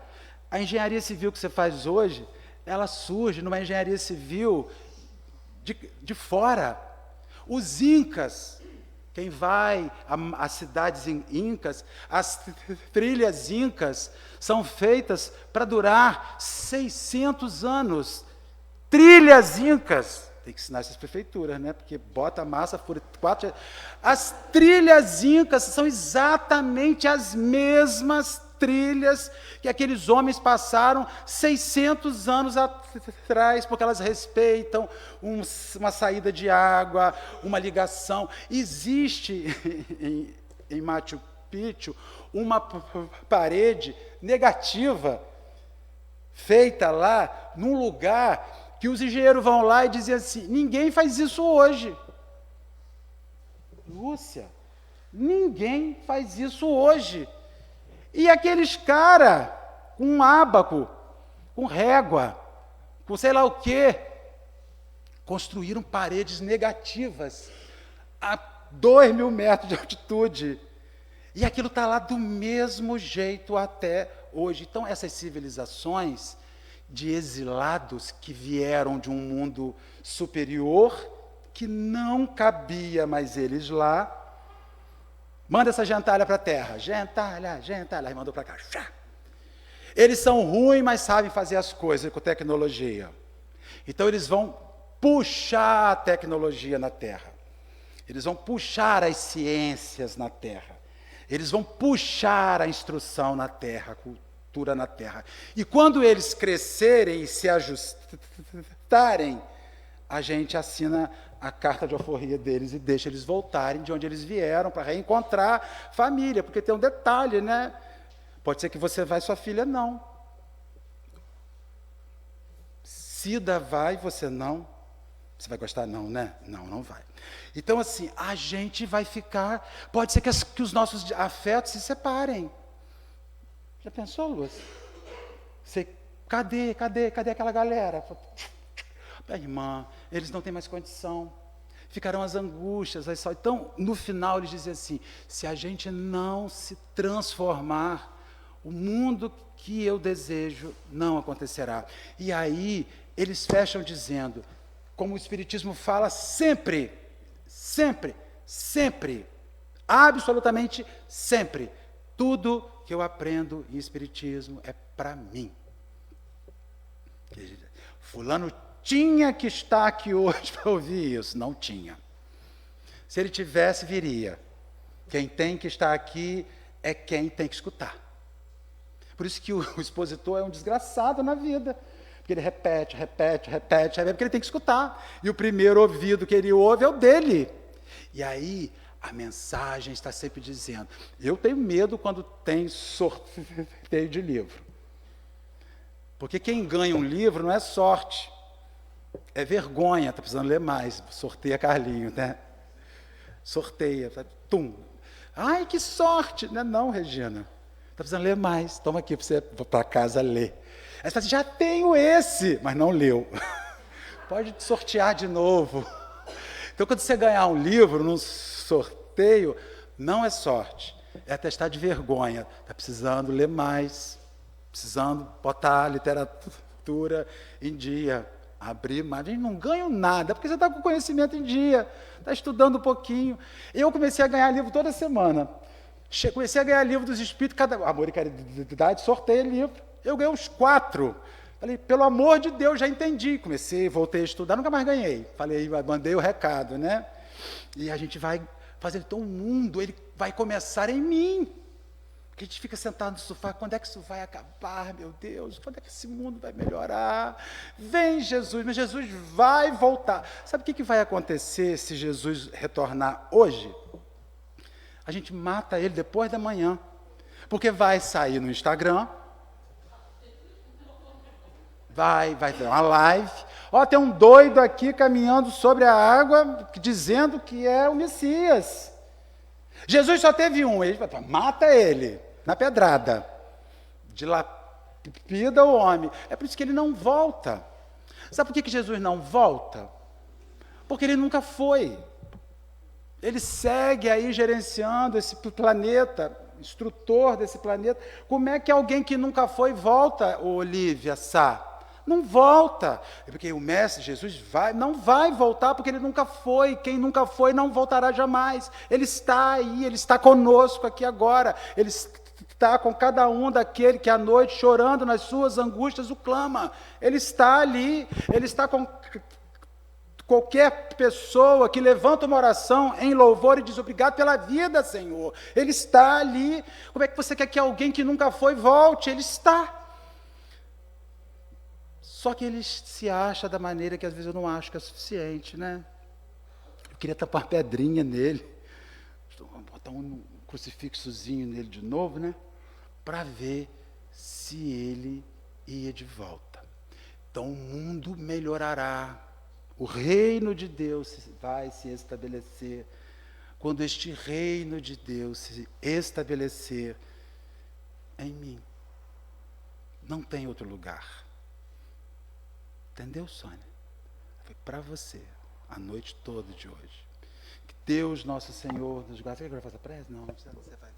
Speaker 2: a engenharia civil que você faz hoje, ela surge numa engenharia civil de fora. Os incas, quem vai às cidades incas, as trilhas incas são feitas para durar 600 anos. Trilhas incas. Tem que ensinar essas prefeituras, né? Porque bota a massa, fura 4... As trilhas incas são exatamente as mesmas trilhas que aqueles homens passaram 600 anos atrás, porque elas respeitam uma saída de água, uma ligação. Existe em Machu Picchu uma parede negativa feita lá num lugar que os engenheiros vão lá e dizem assim: ninguém faz isso hoje. Lúcia, ninguém faz isso hoje. E aqueles caras com um ábaco, com régua, com sei lá o quê, construíram paredes negativas a 2.000 metros de altitude. E aquilo está lá do mesmo jeito até hoje. Então, essas civilizações de exilados que vieram de um mundo superior, que não cabia mais eles lá, manda essa gentalha para a terra. Gentalha, aí mandou para cá. Eles são ruins, mas sabem fazer as coisas com tecnologia. Então, eles vão puxar a tecnologia na terra. Eles vão puxar as ciências na terra. Eles vão puxar a instrução na terra, a cultura na terra. E quando eles crescerem e se ajustarem, a gente assina a carta de alforria deles e deixa eles voltarem de onde eles vieram para reencontrar família, porque tem um detalhe, né? Pode ser que você vai e sua filha não. Cida vai, você não. Você vai gostar? Não, né? Não, não vai. Então, assim, a gente vai ficar... Pode ser que os nossos afetos se separem. Já pensou, Lúcia? Cadê aquela galera? Irmã, eles não têm mais condição. Ficarão as angústias. Então, no final, eles dizem assim: se a gente não se transformar, o mundo que eu desejo não acontecerá. E aí, eles fecham dizendo: como o Espiritismo fala, sempre, sempre, sempre, absolutamente sempre, tudo que eu aprendo em Espiritismo é para mim. Fulano tinha que estar aqui hoje para ouvir isso. Não tinha. Se ele tivesse, viria. Quem tem que estar aqui é quem tem que escutar. Por isso que o expositor é um desgraçado na vida. Porque ele repete, porque ele tem que escutar. E o primeiro ouvido que ele ouve é o dele. E aí, a mensagem está sempre dizendo, eu tenho medo quando tem sorteio de livro. Porque quem ganha um livro não é sorte, é vergonha, está precisando ler mais. Sorteia Carlinho, né? Sorteia, tum. Ai, que sorte! Não é não, Regina. Está precisando ler mais. Toma aqui para você para casa ler. Aí você fala assim, já tenho esse, mas não leu. Pode sortear de novo. Então, quando você ganhar um livro num sorteio, não é sorte, é atestado de vergonha. Está precisando ler mais, precisando botar a literatura em dia, abrir mais. A gente não ganha nada, porque você está com conhecimento em dia, está estudando um pouquinho. Eu comecei a ganhar livro toda semana. Comecei a ganhar livro dos Espíritos, Amor e Caridade, sorteio livro. Eu ganhei uns 4. Falei, pelo amor de Deus, já entendi. Comecei, voltei a estudar, nunca mais ganhei. Falei, mandei o recado, né? E a gente vai fazer, então o mundo, ele vai começar em mim. Porque a gente fica sentado no sofá, quando é que isso vai acabar, meu Deus? Quando é que esse mundo vai melhorar? Vem Jesus, mas Jesus vai voltar. Sabe o que vai acontecer se Jesus retornar hoje? A gente mata ele depois da manhã. Porque vai sair no Instagram, vai ter uma live. Ó, tem um doido aqui caminhando sobre a água, dizendo que é o Messias. Jesus só teve um, ele mata ele, na pedrada. Dilapida o homem. É por isso que ele não volta. Sabe por que Jesus não volta? Porque ele nunca foi. Ele segue aí gerenciando esse planeta, instrutor desse planeta. Como é que alguém que nunca foi volta, Olívia Sá? Não volta. É porque o Mestre Jesus não vai voltar, porque ele nunca foi. Quem nunca foi não voltará jamais. Ele está aí, ele está conosco aqui agora. Ele está com cada um daquele que à noite, chorando nas suas angústias, o clama. Ele está ali, ele está com qualquer pessoa que levanta uma oração em louvor e diz obrigado pela vida, Senhor. Ele está ali. Como é que você quer que alguém que nunca foi volte? Ele está. Só que ele se acha da maneira que às vezes eu não acho que é suficiente, né? Eu queria tapar uma pedrinha nele, botar um crucifixozinho nele de novo, né? Para ver se ele ia de volta. Então o mundo melhorará. O reino de Deus vai se estabelecer. Quando este reino de Deus se estabelecer em mim, não tem outro lugar. Entendeu, Sônia? Foi para você, a noite toda de hoje. Que Deus, nosso Senhor, nos guarde. Você quer que eu faça prece? Não, você vai.